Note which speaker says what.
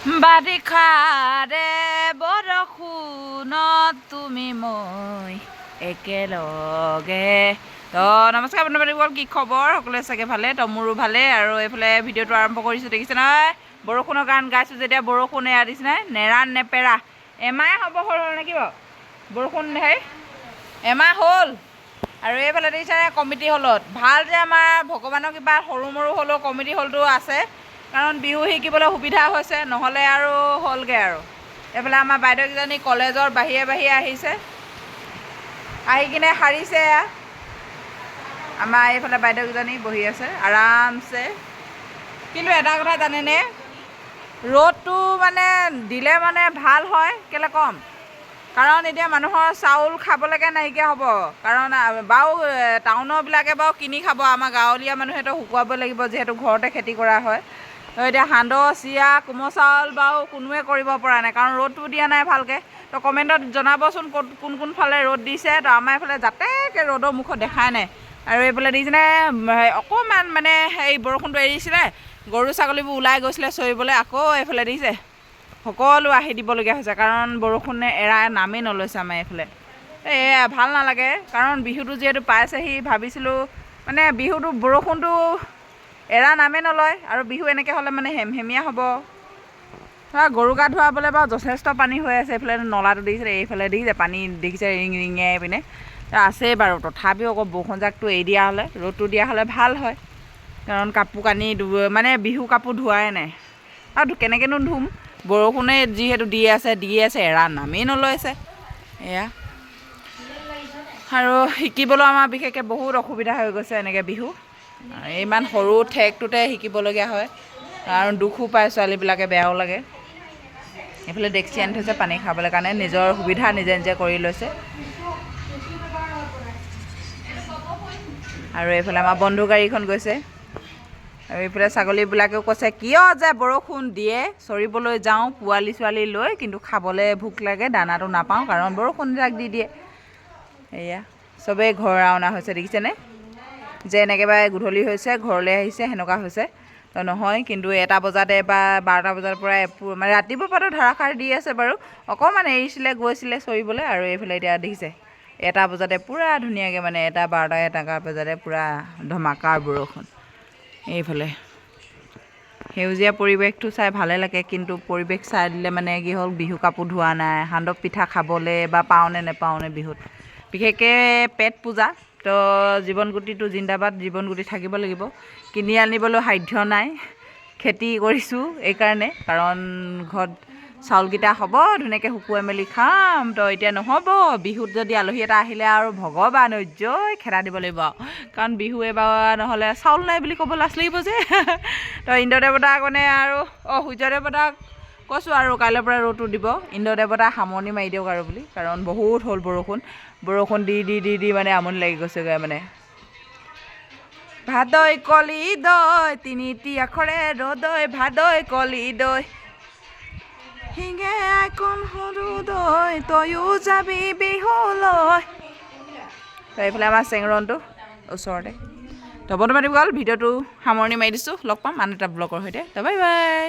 Speaker 1: বাৰিষাৰে বৰষুণত তুমি মই একেলগে তো নমস্কাৰ বন্ধু-বান্ধৱীসকল, কি খবৰ? সকলোৱে চাগে ভালে, তো মোৰো ভালে। আৰু এইফালে ভিডিঅ'টো আৰম্ভ কৰিছোঁ, দেখিছে নহয়? বৰষুণৰ গান গাইছোঁ যেতিয়া বৰষুণ এয়া দিছে নাই, নেৰা নেপেৰা এমাহ হ'ব হ'ল নেকি বাৰু বৰষুণ হেৰি এমাহ হ'ল। আৰু এইফালে দেখিছে কমিটি হলত ভাল যে আমাৰ ভগৱানৰ কিবা সৰু মৰু হ'লেও কমিটি হলটো আছে, কাৰণ বিহু শিকিবলৈ সুবিধা হৈছে, নহ'লে আৰু হ'লগৈ আৰু। এইফালে আমাৰ বাইদেউকেইজনী কলেজৰ বাহিৰে বাহিৰে আহিছে, আহি কিনে সাৰিছে। আমাৰ এইফালে বাইদেউকেইজনী বহি আছে আৰামছে। কিন্তু এটা কথা জানেনে, ৰ'দটো মানে দিলে মানে ভাল হয়, কেলৈ ক'ম, কাৰণ এতিয়া মানুহৰ চাউল খাবলৈকে নাইকিয়া হ'ব। কাৰণ বাৰু টাউনৰবিলাকে বাৰু কিনি খাব, আমাৰ গাঁৱলীয়া মানুহেতো শুকুৱাব লাগিব, যিহেতু ঘৰতে খেতি কৰা হয়। তো এতিয়া সান্দহ চিৰা কোমল চাউল বাৰু কোনোৱে কৰিব পৰা নাই, কাৰণ ৰ'দটো দিয়া নাই ভালকৈ। তো কমেণ্টত জনাবচোন ক'ত কোন ফালে ৰ'দ দিছে। তো আমাৰ এইফালে যাতেকৈ ৰ'দৰ মুখত দেখাই নাই। আৰু এইফালে দেখিছেনে অকণমান মানে এই বৰষুণটো এৰিছিলে, গৰু ছাগলীবোৰ ওলাই গৈছিলে চৰিবলৈ, আকৌ এইফালে দেখিছে সকলো আহি দিবলগীয়া হৈছে, কাৰণ বৰষুণে এৰা নামেই নলৈছে আমাৰ এইফালে। ভাল নালাগে, কাৰণ বিহুটো যিহেতু পাইছেহি, ভাবিছিলোঁ মানে বিহুটো বৰষুণটো এৰা নামেই নলয়, আৰু বিহু এনেকৈ হ'লে মানে হেমহেমীয়া হ'ব। গৰু গা ধুৱাবলৈ বাৰু যথেষ্ট পানী হৈ আছে। এইফালে নলাটো দেখিছে, এইফালে দেখিছে পানী দেখিছে ৰিঙিয়াই পিনে আছেই বাৰু। তথাপিও আকৌ বৰষুণজাকটো এৰি দিয়া হ'লে, ৰ'দটো দিয়া হ'লে ভাল হয়, কাৰণ কাপোৰ কানি মানে বিহু কাপোৰ ধোৱাই নাই, আৰু কেনেকৈনো ধুম, বৰষুণে যিহেতু দি আছে এৰা নামেই নলৈছে। এয়া আৰু শিকিবলৈ আমাৰ বিশেষকৈ বহুত অসুবিধা হৈ গৈছে এনেকৈ বিহু। ইমান সৰু ঠেকটোতে শিকিবলগীয়া হয়, আৰু দুখো পায় ছোৱালীবিলাকে, বেয়াও লাগে। এইফালে ডেক্সি আনি থৈছে পানী খাবলৈ কাৰণে, নিজৰ সুবিধা নিজে নিজে কৰি লৈছে। আৰু এইফালে আমাৰ বন্ধু গাড়ীখন গৈছে, আৰু এইফালে ছাগলীবিলাকেও কৈছে কিয় যে বৰষুণ দিয়ে, চৰিবলৈ যাওঁ পোৱালি ছোৱালী লৈ, কিন্তু খাবলৈ ভোক লাগে, দানাটো নাপাওঁ, কাৰণ বৰষুণ যাক দি দিয়ে। এয়া চবেই ঘৰ ৰাওনা হৈছে, দেখিছেনে? যে এনেকেবাৰে গধূলি হৈছে ঘৰলৈ আহিছে সেনেকুৱা হৈছে। তো নহয়, কিন্তু 1টা বজাতে বা 12টা বজাৰ পৰা মানে ৰাতিপুৱাৰ পৰাতো ধাৰাসাৰ দি আছে বাৰু, অকণমান এৰিছিলে গৈছিলে চৰিবলৈ। আৰু এইফালে এতিয়া দেখিছে 1টা বজাতে পূৰা ধুনীয়াকৈ মানে 1টা 12টা 1টা বজাতে পূৰা ধমাকাৰ বৰষুণ। এইফালে সেউজীয়া পৰিৱেশটো চাই ভালে লাগে, কিন্তু পৰিৱেশ চাই দিলে মানে কি হ'ল, বিহু কাপোৰ ধোৱা নাই, সান্দহ পিঠা খাবলৈ বা পাওঁনে নেপাওঁনে বিহুত, বিশেষকৈ পেট পূজা। তো জীৱন গুটিটো জিন্দাবাদ, জীৱন গুটি থাকিব লাগিব। কিনি আনিবলৈ সাধ্য নাই, খেতি কৰিছোঁ এইকাৰণে, কাৰণ ঘৰত চাউলকেইটা হ'ব, ধুনীয়াকৈ শুকুৱাই মেলি খাম। তো এতিয়া নহ'ব, বিহুত যদি আলহী এটা আহিলে আৰু ভগৱান ঐজৈ খেদা দিব লাগিব, কাৰণ বিহু এবাৰ নহ'লে চাউল নাই বুলি ক'ব লাজ লাগিব যে। তো ইন্দ্ৰ দেৱতাক মানে আৰু সূৰ্য দেৱতাক কৈছোঁ আৰু কাইলৈৰ পৰা ৰ'দটো দিব, ইন্দ্ৰ দেৱতা সামৰণি মাৰি দিয়ক আৰু বুলি, কাৰণ বহুত হ'ল বৰষুণ দি মানে আমনি লাগি গৈছেগৈ মানে। ভাদৈ কলি দৈ তিনিটি আখৰে ৰদৈ, ভাদৈ কলি দৈ শিঙে আইকণ সৰু দৈ, তয়ো যাবি বিহুলৈ। তো এইফালে আমাৰ চেংৰণটো ওচৰতে। তো বন্ধু-বান্ধৱীসকল, ভিডিঅ'টো সামৰণি মাৰি দিছোঁ, লগ পাম আন এটা ব্লগৰ সৈতে। তো বাই বাই।